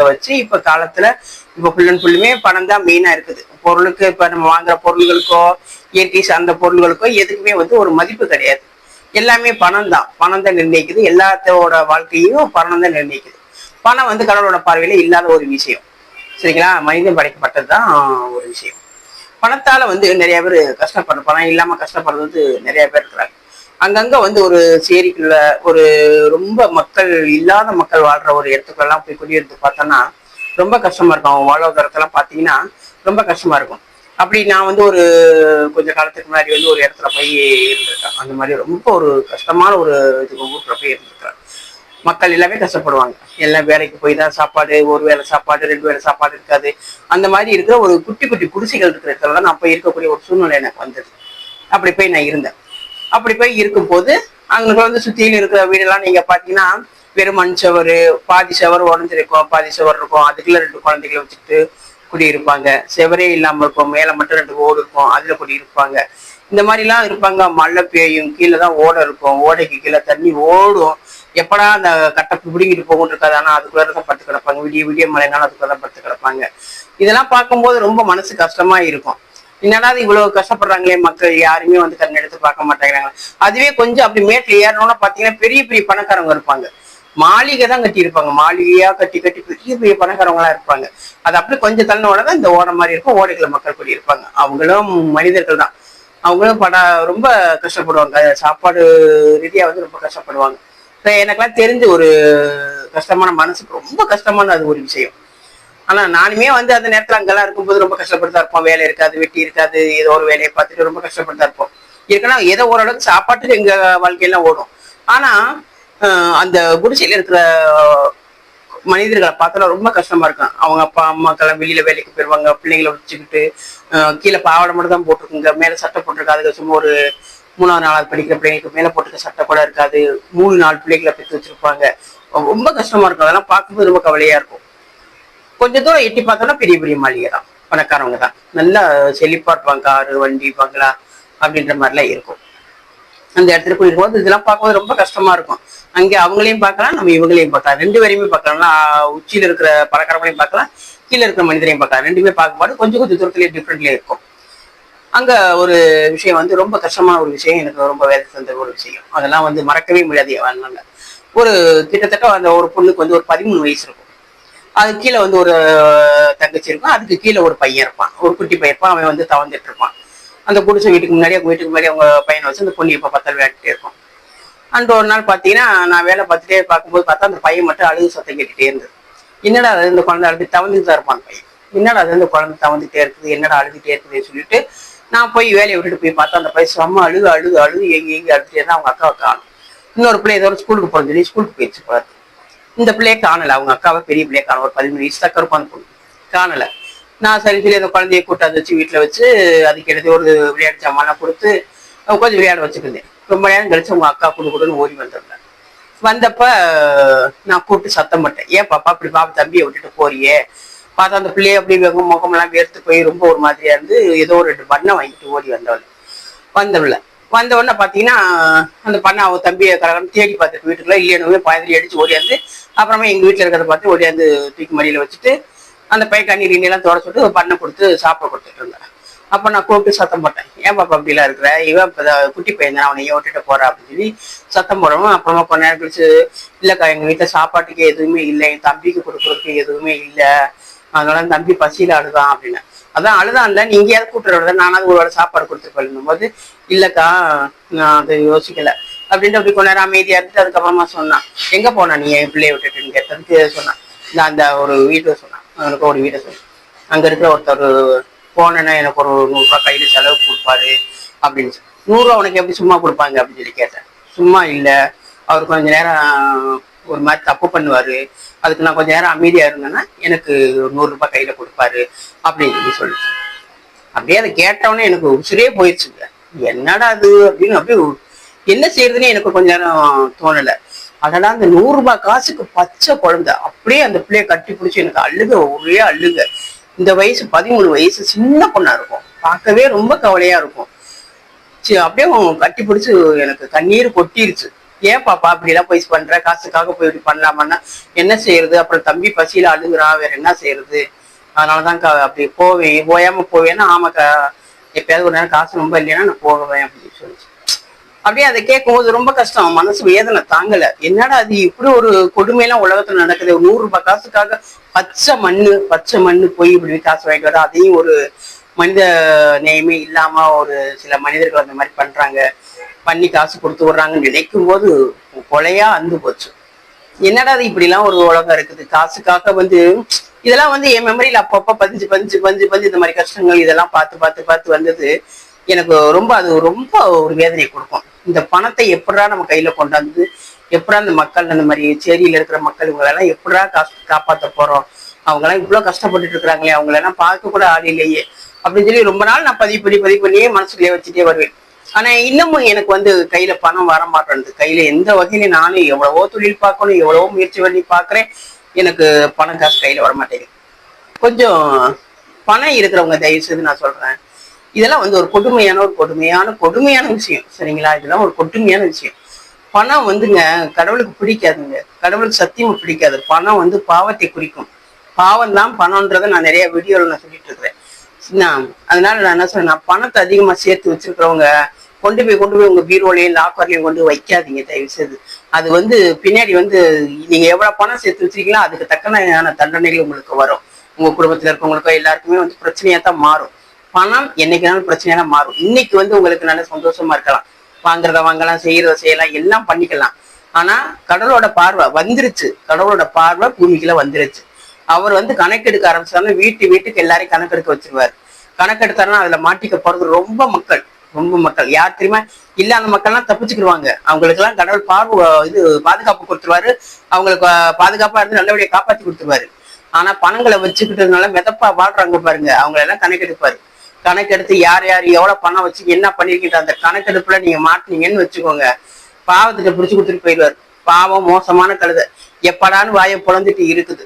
வச்சு இப்ப காலத்துல இப்ப ஃபுல் அண்ட் ஃபுல்லுமே பணம் தான் மெயினா இருக்குது. பொருளுக்கு இப்ப நம்ம வாங்குற பொருள்களுக்கோ இயற்கை சார்ந்த பொருள்களுக்கோ எதுக்குமே வந்து ஒரு மதிப்பு கிடையாது. எல்லாமே பணம் தான். பணம் தான் நிர்ணயிக்குது. எல்லாத்தோட வாழ்க்கையும் பணம் தான் நிர்ணயிக்குது. பணம் வந்து கடவுளோட பார்வையில இல்லாத ஒரு விஷயம். சரிங்களா? மனிதன் படைக்கப்பட்டதுதான் ஒரு விஷயம். பணத்தால வந்து நிறைய பேர் கஷ்டப்படுற, பணம் இல்லாம கஷ்டப்படுறது வந்து நிறைய பேர் இருக்கிறாங்க. அங்கங்க வந்து ஒரு சேரிக்குள்ள ஒரு ரொம்ப மக்கள் இல்லாத மக்கள் வாழ்ற ஒரு இடத்துக்குள்ளெல்லாம் போய் குடியிருந்து பார்த்தோன்னா ரொம்ப கஷ்டமா இருக்கும். அவங்க வாழ்வாதாரத்தெல்லாம் பார்த்தீங்கன்னா ரொம்ப கஷ்டமா இருக்கும். அப்படி நான் வந்து ஒரு கொஞ்ச காலத்துக்கு முன்னாடி வந்து ஒரு இடத்துல போய் இருந்திருக்கேன். அந்த மாதிரி ரொம்ப ஒரு கஷ்டமான ஒரு இதுக்கு ஊருக்குள்ள போய் இருந்திருக்கிறேன். மக்கள் எல்லாமே கஷ்டப்படுவாங்க. எல்லாம் வேலைக்கு போய் தான் சாப்பாடு, ஒரு வேளை சாப்பாடு, 2 வேளை சாப்பாடு இருக்காது. அந்த மாதிரி இருக்கிற ஒரு குட்டி குட்டி குடிசைகள் இருக்கிற இடத்துல தான் நான் போய் இருக்கக்கூடிய ஒரு சூழ்நிலை எனக்கு வந்தது. அப்படி போய் நான் இருந்தேன். அப்படி போய் இருக்கும்போது அங்க வந்து சுத்தியில இருக்கிற வீடெல்லாம் நீங்க பாத்தீங்கன்னா வெறும் மண் சவர், பாதி சவர் உடஞ்சிருக்கும், பாதி சவர் இருக்கும். அதுக்குள்ள 2 குழந்தைகளை வச்சுட்டு குடியிருப்பாங்க. செவரே இல்லாம இருக்கும், மேல மட்டும் 2 ஓடு இருக்கும், அதுல குடியிருப்பாங்க. இந்த மாதிரி எல்லாம் இருப்பாங்க. மழை பெய்யும், கீழே தான் ஓடை இருக்கும், ஓடைக்கு கீழே தண்ணி ஓடும். எப்படா அந்த கட்டை பிடிங்கிட்டு போகும் இருக்காது. ஆனா அதுக்குள்ளதான் படுத்து கிடப்பாங்க. விடிய விடிய மழைனாலும் அதுக்குள்ளதான் படுத்து கிடப்பாங்க. இதெல்லாம் பார்க்கும்போது ரொம்ப மனசு கஷ்டமா இருக்கும். என்னடா இவ்வளவு கஷ்டப்படுறாங்களே மக்கள், யாருமே வந்து கண் எடுத்து பார்க்க மாட்டேங்கிறாங்க. அதுவே கொஞ்சம் அப்படி மேட்ல ஏறணும்னா பாத்தீங்கன்னா பெரிய பெரிய பணக்காரங்க இருப்பாங்க. மாளிகை தான் கட்டி இருப்பாங்க. மாளிகையா கட்டி கட்டி பெரிய பெரிய பணக்காரங்களா இருப்பாங்க. அது அப்படி கொஞ்சம் தள்ளினோட தான் இந்த ஓடை மாதிரி இருக்கும். ஓடைகளை மக்கள் கூடி இருப்பாங்க. அவங்களும் மனிதர்கள் தான். அவங்களும் ரொம்ப கஷ்டப்படுவாங்க. சாப்பாடு ரீதியா வந்து ரொம்ப கஷ்டப்படுவாங்க. எனக்கெல்லாம் தெரிஞ்சு ஒரு கஷ்டமான, மனசுக்கு ரொம்ப கஷ்டமான அது ஒரு விஷயம். ஆனா நானுமே வந்து அந்த நேரத்துல அங்கெல்லாம் இருக்கும்போது ரொம்ப கஷ்டப்பட்டுதான் இருப்போம். வேலை இருக்காது, வெட்டி இருக்காது, ஏதோ ஒரு வேலையை பார்த்துட்டு ரொம்ப கஷ்டப்பட்டுதான் இருப்போம். இருக்குன்னா ஏதோ ஓரளவுக்கு சாப்பாட்டுக்கு எங்க வாழ்க்கையெல்லாம் ஓடும். ஆனா அந்த குடிசையில இருக்கிற மனிதர்களை பார்த்தாலும் ரொம்ப கஷ்டமா இருக்கும். அவங்க அப்பா அம்மாக்கெல்லாம் வெளியில வேலைக்கு போயிருவாங்க. பிள்ளைங்களை வச்சுக்கிட்டு கீழே பாவாடை மட்டும் தான் போட்டிருக்குங்க, மேல சட்டை போட்டிருக்காது. அதுக்கு சும்மா ஒரு 3ஆவது 4ஆவது படிக்கிற பிள்ளைங்களுக்கு மேல போட்டுக்க சட்டை கூட இருக்காது. 3-4 பிள்ளைகளை பெற்று வச்சிருப்பாங்க. ரொம்ப கஷ்டமா இருக்கும். அதெல்லாம் பார்க்கும்போது ரொம்ப கவலையா இருக்கும். கொஞ்சம் தூரம் எட்டி பார்த்தோம்னா பெரிய பெரிய மாளிகை தான், பணக்காரவங்க தான். நல்லா செழிப்பா இருப்பாங்க. காரு, வண்டி, பங்களா அப்படின்ற மாதிரிலாம் இருக்கும். அந்த இடத்துல போயிருக்கும்போது இதெல்லாம் பார்க்கும்போது ரொம்ப கஷ்டமா இருக்கும். அங்கே அவங்களையும் பார்க்கலாம், நம்ம இவங்களையும் பார்க்கலாம். 2 பேரையுமே பார்க்கலாம்னா உச்சியில இருக்கிற பணக்காரங்களையும் பார்க்கலாம், கீழே இருக்கிற மனிதரையும் பார்க்கலாம். 2மே பார்க்கும்போது கொஞ்சம் கொஞ்சம் தூரத்துலேயே டிஃப்ரெண்ட்லேயே இருக்கும். அங்க ஒரு விஷயம் வந்து ரொம்ப கஷ்டமான ஒரு விஷயம், எனக்கு ரொம்ப வேலை தந்த ஒரு விஷயம். அதெல்லாம் வந்து மறக்கவே முடியாது என் வாழ்நாள்ல. ஒரு கிட்டத்தட்ட அந்த ஒரு பொண்ணுக்கு வந்து ஒரு 13 வயசு இருக்கும். அது கீழே வந்து ஒரு தங்கச்சி இருக்கும். அதுக்கு கீழே ஒரு பையன் இருப்பான், ஒரு குட்டி பையன் இருப்பான். அவன் வந்து தவந்துட்டு இருப்பான். அந்த குடிசை வீட்டுக்கு முன்னாடி, அவங்க வீட்டுக்கு முன்னாடி அவங்க பையனை வச்சு அந்த பொண்ணு எப்ப பார்த்தாலும் விளையாடிட்டே இருக்கும். அண்ட் ஒரு நாள் பாத்தீங்கன்னா நான் வேலை பார்த்துட்டே பார்க்கும்போது பார்த்தா அந்த பையன் மட்டும் அழுகு சத்தம் கேட்டுட்டே இருந்தது. என்னடா அது, இந்த குழந்தை அழுது தவந்துட்டு தான் இருப்பான் பையன். என்னடா அது, இந்த குழந்தை தவந்துட்டே இருக்குது, என்னடா அழுதுட்டே இருக்குதுன்னு சொல்லிட்டு நான் போய் வேலையை விட்டுட்டு போய் பார்த்தா அந்த பையன் செம்ம அழுகு அழுகு அழுது எங்க அழுதுட்டே இருந்தா. அவங்க அக்காவை காணும். இன்னொரு பிள்ளை ஏதோ ஸ்கூலுக்கு போறது சொல்லி ஸ்கூலுக்கு போயிடுச்சு போறாரு. இந்த பிள்ளைய காணல. அவங்க அக்காவை, பெரிய பிள்ளைய காணும். ஒரு 13 வயசு தான் கருப்பான பொண்ணு, காணல. நான் சரி சொல்லி அந்த குழந்தைய கூட்டாந்து வச்சு வீட்டுல வச்சு அதுக்கு எடுத்து ஒரு விளையாட்டு சாமான்லாம் கொடுத்து கொஞ்சம் விளையாட வச்சுருந்தேன். ரொம்ப நேரம் கழிச்சு உங்க அக்கா கொடுன்னு ஓடி வந்துருந்தேன். வந்தப்ப நான் கூப்பிட்டு சத்தம் போட்டேன், ஏன் பாப்பா அப்படி பாப்பா தம்பியை விட்டுட்டு போறியே? பார்த்தா அந்த பிள்ளைய அப்படி முகமெல்லாம் வேர்த்து போய் ரொம்ப ஒரு மாதிரியா இருந்து ஏதோ ஒரு 2 பண்ணை வாங்கிட்டு ஓடி வந்தவள பாத்தீங்கன்னா அந்த பண்ணை அவன் தம்பியை கரகம் தேடி பார்த்துட்டு வீட்டுக்குள்ள இல்லைன்னு பாதிரி அடிச்சு ஓடியாந்து, அப்புறமா எங்க வீட்டுல இருக்கிறத பார்த்து ஓடியாந்து தூக்கி மடியில வச்சுட்டு அந்த பை கண்ணீர் எல்லாம் தோட சொல்லிட்டு ஒரு பண்ணை கொடுத்து சாப்பிட கொடுத்துட்டு இருந்தேன். அப்ப நான் கூப்பிட்டு சத்தம் போட்டேன், ஏன் பாப்பா அப்படிலாம் இருக்கிற, இவன் இப்ப குட்டி பையன் தான், அவனை ஏன் விட்டுட்டு போறா அப்படின்னு சொல்லி சத்தம் போடவும், அப்புறமா கொஞ்ச நேரம் கழிச்சு, இல்லக்கா எங்க வீட்டுல சாப்பாட்டுக்கு எதுவுமே இல்லை, என் தம்பிக்கு கொடுக்குறதுக்கு எதுவுமே இல்லை, அதனால தம்பி பசியில அழுதான் அப்படின்னு. அதான் அழுதான் இல்ல, நீங்க ஏதாவது கூட்டுறத நானாவது ஒரு வேளை சாப்பாடு கொடுத்துருப்பேன் போது, இல்லக்கா நான் அதை யோசிக்கல அப்படின்ட்டு அப்படி கொஞ்ச நேரம் அமைதியா இருந்துட்டு அதுக்கப்புறமா சொன்னான், எங்க போனா நீ என் பிள்ளைய விட்டுட்டுன்னு கேட்டதுக்கு சொன்னான், நான் அந்த ஒரு வீட்டை சொன்னான், அவனுக்கு ஒரு வீட்டை சொன்னான், அங்க இருக்கிற ஒருத்தர் போனேன்னா எனக்கு ஒரு 100 ரூபாய் கையில செலவு கொடுப்பாரு அப்படின்னு சொல்லி. 100 ரூபா உனக்கு எப்படி சும்மா கொடுப்பாங்க அப்படின்னு சொல்லி கேட்டேன். சும்மா இல்லை, அவர் கொஞ்ச நேரம் ஒரு மாதிரி தப்பு பண்ணுவாரு, அதுக்கு நான் கொஞ்ச நேரம் அமைதியா இருந்தேன்னா எனக்கு 100 ரூபாய் கையில கொடுப்பாரு அப்படின்னு சொல்லி. அப்படியே அதை கேட்டவொடனே எனக்கு உசுரே போயிடுச்சுங்க. என்னடா அது அப்படின்னு அப்படியே என்ன செய்யறதுன்னு எனக்கு கொஞ்ச நேரம் தோணலை. அதெல்லாம் அந்த 100 ரூபாய் காசுக்கு பச்சை குழந்தை அப்படியே அந்த பிள்ளைய கட்டி பிடிச்சி எனக்கு அழுக, ஒரே அழுக. இந்த வயசு 13 வயசு, சின்ன பொண்ணா இருக்கும், பார்க்கவே ரொம்ப கவலையா இருக்கும். அப்படியே கட்டி பிடிச்சு எனக்கு கண்ணீர் கொட்டிருச்சு. ஏன் பாப்பா அப்படி எல்லாம் போய் பண்ற, காசுக்காக போய் இப்படி பண்ணலாமான்னா என்ன செய்யறது, அப்புறம் தம்பி பசியில அழுகுறா, வேற என்ன செய்யறது, அதனாலதான் அப்படி ஓயாம போவேன்னா, ஆமாக்கா எப்பயாவது ஒரு நேரம் காசு ரொம்ப இல்லைன்னா நான் போவேன் அப்படின்னு சொல்லிச்சு. அப்படியே அதை கேட்கும் போது ரொம்ப கஷ்டம், மனசு வேதனை தாங்கல. என்னடா அது இப்படி ஒரு கொடுமையெல்லாம் உலகத்துல நடக்குது, ஒரு 100 ரூபாய் காசுக்காக பச்சை மண்ணு போய் இப்படி காசு வாங்கிட்டு வர, அதையும் ஒரு மனித நேயமே இல்லாம ஒரு சில மனிதர்கள் அந்த மாதிரி பண்றாங்க, பண்ணி காசு கொடுத்து விடுறாங்கன்னு நினைக்கும் போது கொலையா அந்து போச்சு. என்னடா அது இப்படி எல்லாம் ஒரு உலகம் இருக்குது, காசுக்காக இதெல்லாம் என் மெமரியில அப்பப்ப பதிஞ்சு இந்த மாதிரி கஷ்டங்கள் இதெல்லாம் பார்த்து வந்தது. எனக்கு அது ரொம்ப ஒரு வேதனையை கொடுக்கும். இந்த பணத்தை எப்படா நம்ம கையில கொண்டாந்து எப்படா அந்த மக்கள், அந்த மாதிரி சேரியில இருக்கிற மக்கள் இவங்களெல்லாம் எப்படா காப்பாற்ற போறோம், அவங்க எல்லாம் இவ்வளவு கஷ்டப்பட்டுட்டு இருக்கிறாங்களே, அவங்களெல்லாம் பார்க்க கூட ஆள் இல்லையே அப்படின்னு சொல்லி ரொம்ப நாள் நான் பதிவு பண்ணியே மனசுக்குள்ளே வச்சுட்டே வருவேன். ஆனா இன்னமும் எனக்கு கையில பணம் வர மாட்டேன்து. கையில எந்த வகையில நானும் எவ்வளவோ தொழில் பார்க்கணும், எவ்வளவோ முயற்சி பண்ணி பாக்குறேன், எனக்கு பணம் காசு கையில வர மாட்டேங்குது. கொஞ்சம் பணம் இருக்கிறவங்க தயவு செய்து நான் சொல்றேன், இதெல்லாம் ஒரு கொடுமையான விஷயம், சரிங்களா? இதெல்லாம் ஒரு கொடுமையான விஷயம். பணம் கடவுளுக்கு பிடிக்காதுங்க, கடவுளுக்கு சத்தியமா பிடிக்காது. பணம் பாவத்தை குறிக்கும். பாவம் தான் பணம்ன்றதை நான் நிறைய வீடியோல நான் சொல்லிட்டு இருக்கிறேன். அதனால நான் என்ன சொல்றேன், பணத்தை அதிகமா சேர்த்து வச்சிருக்கிறவங்க கொண்டு போய் உங்க பீரோலையும் லாக்கர்லையும் கொண்டு வைக்காதீங்க தயவு செய்து. அது பின்னாடி நீங்க எவ்வளவு பணம் சேர்த்து வச்சிருக்கீங்களோ அதுக்கு தக்கன தண்டனைகள் உங்களுக்கு வரும். உங்க குடும்பத்துல இருக்கவங்களுக்கோ எல்லாருக்குமே பிரச்சனையா தான் மாறும். பணம் என்னைக்குனாலும் பிரச்சனையா மாறும். இன்னைக்கு உங்களுக்கு நல்ல சந்தோஷமா இருக்கலாம், வாங்குறத வாங்கலாம், செய்யலாம், எல்லாம் பண்ணிக்கலாம். ஆனா கடவுளோட பார்வை வந்துருச்சு, கடவுளோட பார்வை பூமிக்குள்ள வந்துருச்சு. அவர் கணக்கெடுக்க ஆரம்பிச்சாருன்னா வீட்டுக்கு எல்லாரையும் கணக்கெடுக்க வச்சிருவாரு. கணக்கெடுத்தாருன்னா அதுல மாட்டிக்க போறது ரொம்ப மக்கள் யார் தெரியுமா? இல்லாத மக்கள்லாம் தப்பிச்சுக்கிடுவாங்க. அவங்களுக்கு எல்லாம் கடவுள் பாதுகாப்பு கொடுத்துருவாரு, அவங்களுக்கு பாதுகாப்பா இருந்து நல்லபடியா காப்பாத்தி கொடுத்துருவாரு. ஆனா பணங்களை வச்சுக்கிட்டதுனால மிதப்பா வாழ்றாங்க பாருங்க, அவங்கள எல்லாம் கணக்கெடுப்பாரு. கணக்கெடுத்து யார் எவ்வளவு பணம் வச்சு என்ன பண்ணிருக்கின்ற அந்த கணக்கெடுப்புல நீங்க மாட்டினீங்கன்னு வச்சுக்கோங்க, பாவத்திட்ட பிடிச்சு கொடுத்துட்டு போயிடுவாரு. பாவம் மோசமான கழுதை எப்படான்னு வாயை புலந்துட்டு இருக்குது.